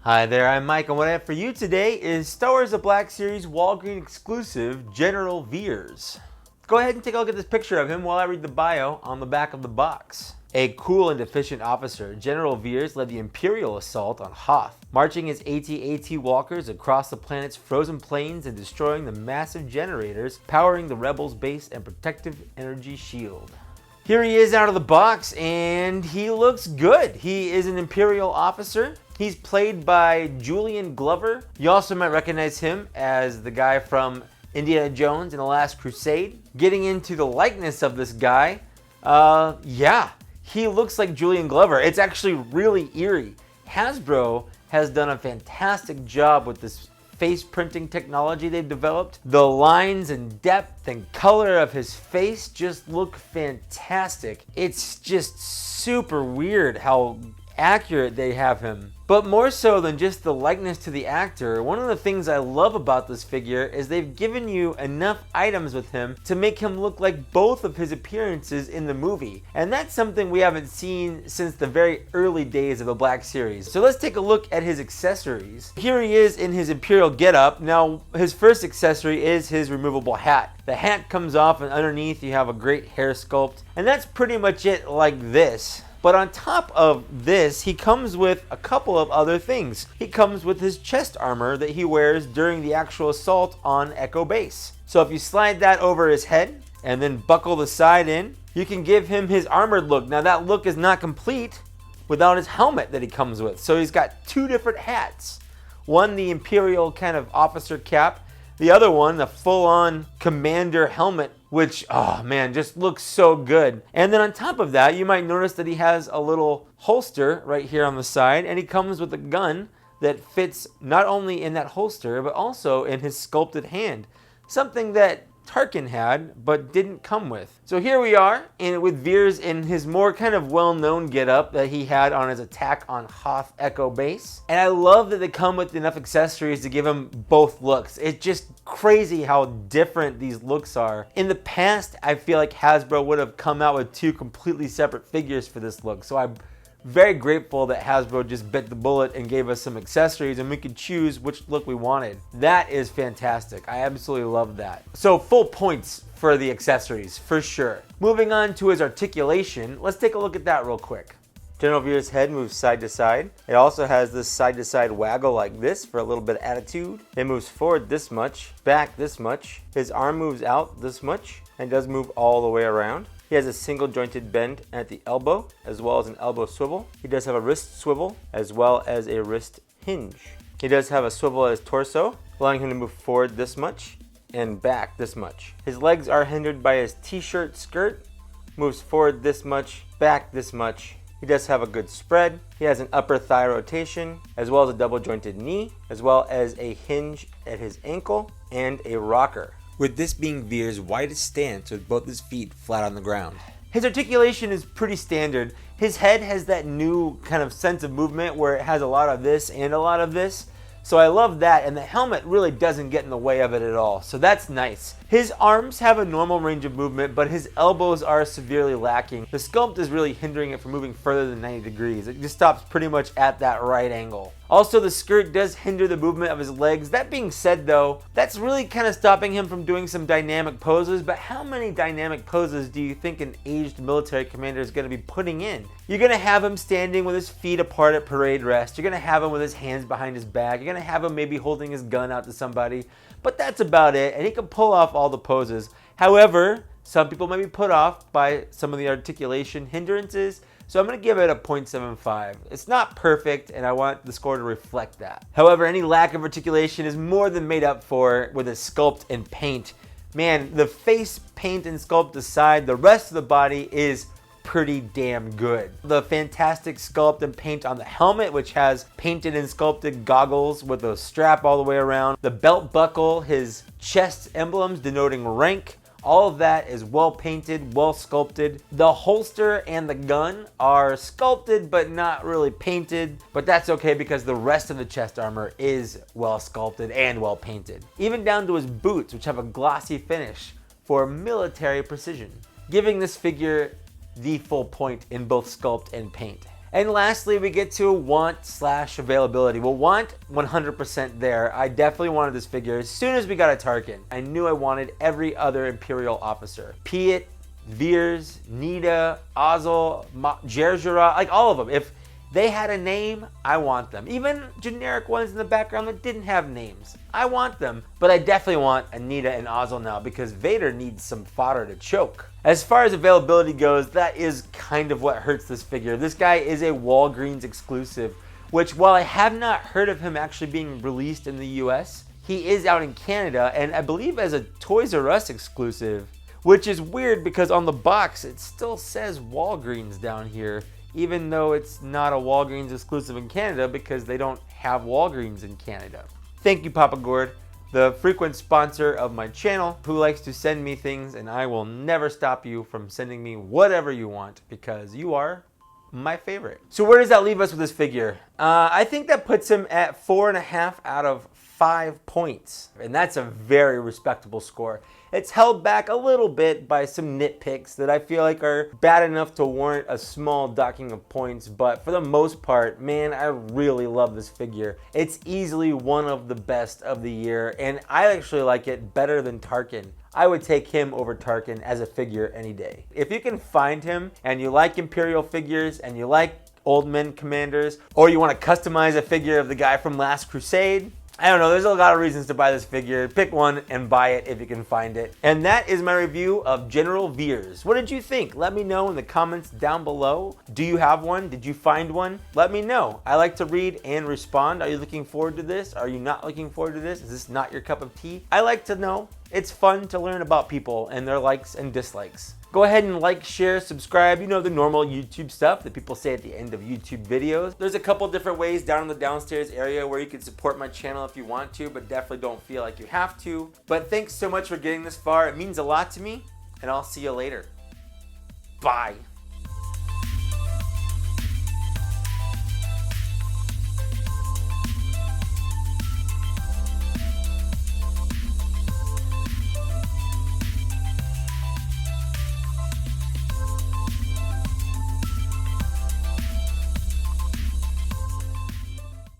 Hi there, I'm Mike, and what I have for you today is Star Wars The Black Series Walgreens exclusive General Veers. Go ahead and take a look at this picture of him while I read the bio on the back of the box. A cool and efficient officer, General Veers led the Imperial assault on Hoth, marching his AT-AT walkers across the planet's frozen plains and destroying the massive generators powering the Rebels' base and protective energy shield. Here he is out of the box, and he looks good. He is an Imperial officer. He's played by Julian Glover. You also might recognize him as the guy from Indiana Jones and the Last Crusade. Getting into the likeness of this guy, yeah, he looks like Julian Glover. It's actually really eerie. Hasbro has done a fantastic job with this face printing technology they've developed. The lines and depth and color of his face just look fantastic. It's just super weird how accurate they have him. But more so than just the likeness to the actor, one of the things I love about this figure is they've given you enough items with him to make him look like both of his appearances in the movie. And that's something we haven't seen since the very early days of the Black Series. So let's take a look at his accessories. Here he is in his Imperial getup. Now, his first accessory is his removable hat. The hat comes off and underneath you have a great hair sculpt. And that's pretty much it like this. But on top of this, he comes with a couple of other things. He comes with his chest armor that he wears during the actual assault on Echo Base. So if you slide that over his head and then buckle the side in, you can give him his armored look. Now that look is not complete without his helmet that he comes with. So he's got two different hats. One, the Imperial kind of officer cap. The other one, the full-on commander helmet, which, oh man, just looks so good. And then on top of that, you might notice that he has a little holster right here on the side, and he comes with a gun that fits not only in that holster, but also in his sculpted hand. Something that Tarkin had, but didn't come with. So here we are, and with Veers in his more kind of well-known getup that he had on his attack on Hoth Echo Base. And I love that they come with enough accessories to give him both looks. It's just crazy how different these looks are. In the past, I feel like Hasbro would have come out with two completely separate figures for this look. So I'm very grateful that Hasbro just bit the bullet and gave us some accessories and we could choose which look we wanted. That is fantastic. I absolutely love that. So full points for the accessories, for sure. Moving on to his articulation, let's take a look at that real quick. General Veers' head moves side to side. It also has this side to side waggle like this for a little bit of attitude. It moves forward this much, back this much. His arm moves out this much and does move all the way around. He has a single jointed bend at the elbow as well as an elbow swivel. He does have a wrist swivel as well as a wrist hinge. He does have a swivel at his torso, allowing him to move forward this much and back this much. His legs are hindered by his t-shirt skirt, moves forward this much, back this much. He does have a good spread. He has an upper thigh rotation as well as a double jointed knee as well as a hinge at his ankle and a rocker, with this being Veers' widest stance with both his feet flat on the ground. His articulation is pretty standard. His head has that new kind of sense of movement where it has a lot of this and a lot of this. So I love that, and the helmet really doesn't get in the way of it at all. So that's nice. His arms have a normal range of movement, but his elbows are severely lacking. The sculpt is really hindering it from moving further than 90 degrees. It just stops pretty much at that right angle. Also, the skirt does hinder the movement of his legs. That being said though, that's really kind of stopping him from doing some dynamic poses, but how many dynamic poses do you think an aged military commander is going to be putting in? You're going to have him standing with his feet apart at parade rest. You're going to have him with his hands behind his back. You're going to have him maybe holding his gun out to somebody, but that's about it, and he can pull off all the poses. However, some people may be put off by some of the articulation hindrances, so I'm going to give it a 0.75. It's not perfect, and I want the score to reflect that. However, any lack of articulation is more than made up for with a sculpt and paint. Man, the face paint and sculpt aside, the rest of the body is pretty damn good. The fantastic sculpt and paint on the helmet, which has painted and sculpted goggles with a strap all the way around. The belt buckle, his chest emblems denoting rank. All of that is well painted, well sculpted. The holster and the gun are sculpted but not really painted, but that's okay because the rest of the chest armor is well sculpted and well painted. Even down to his boots, which have a glossy finish for military precision, giving this figure the full point in both sculpt and paint. And lastly, we get to want/availability. Well, want 100% there. I definitely wanted this figure as soon as we got a Tarkin. I knew I wanted every other Imperial officer. Piet, Veers, Nida, Ozzel, Jerjera, like all of them. If they had a name, I want them. Even generic ones in the background that didn't have names, I want them. But I definitely want Nida and Ozzel now because Vader needs some fodder to choke. As far as availability goes, that is kind of what hurts this figure. This guy is a Walgreens exclusive, which while I have not heard of him actually being released in the US, he is out in Canada and I believe as a Toys R Us exclusive, which is weird because on the box it still says Walgreens down here, even though it's not a Walgreens exclusive in Canada because they don't have Walgreens in Canada. Thank you, Papa Gord, the frequent sponsor of my channel, who likes to send me things, and I will never stop you from sending me whatever you want because you are my favorite. So where does that leave us with this figure? I think that puts him at 4.5 out of 5 points, and that's a very respectable score. It's held back a little bit by some nitpicks that I feel like are bad enough to warrant a small docking of points, but for the most part, man, I really love this figure. It's easily one of the best of the year, and I actually like it better than Tarkin. I would take him over Tarkin as a figure any day. If you can find him and you like Imperial figures and you like Old Men Commanders, or you want to customize a figure of the guy from Last Crusade, I don't know, there's a lot of reasons to buy this figure. Pick one and buy it if you can find it. And that is my review of General Veers. What did you think? Let me know in the comments down below. Do you have one? Did you find one? Let me know. I like to read and respond. Are you looking forward to this? Are you not looking forward to this? Is this not your cup of tea? I like to know. It's fun to learn about people and their likes and dislikes. Go ahead and like, share, subscribe, you know, the normal YouTube stuff that people say at the end of YouTube videos. There's a couple different ways down in the downstairs area where you can support my channel if you want to, but definitely don't feel like you have to. But thanks so much for getting this far. It means a lot to me, and I'll see you later. Bye.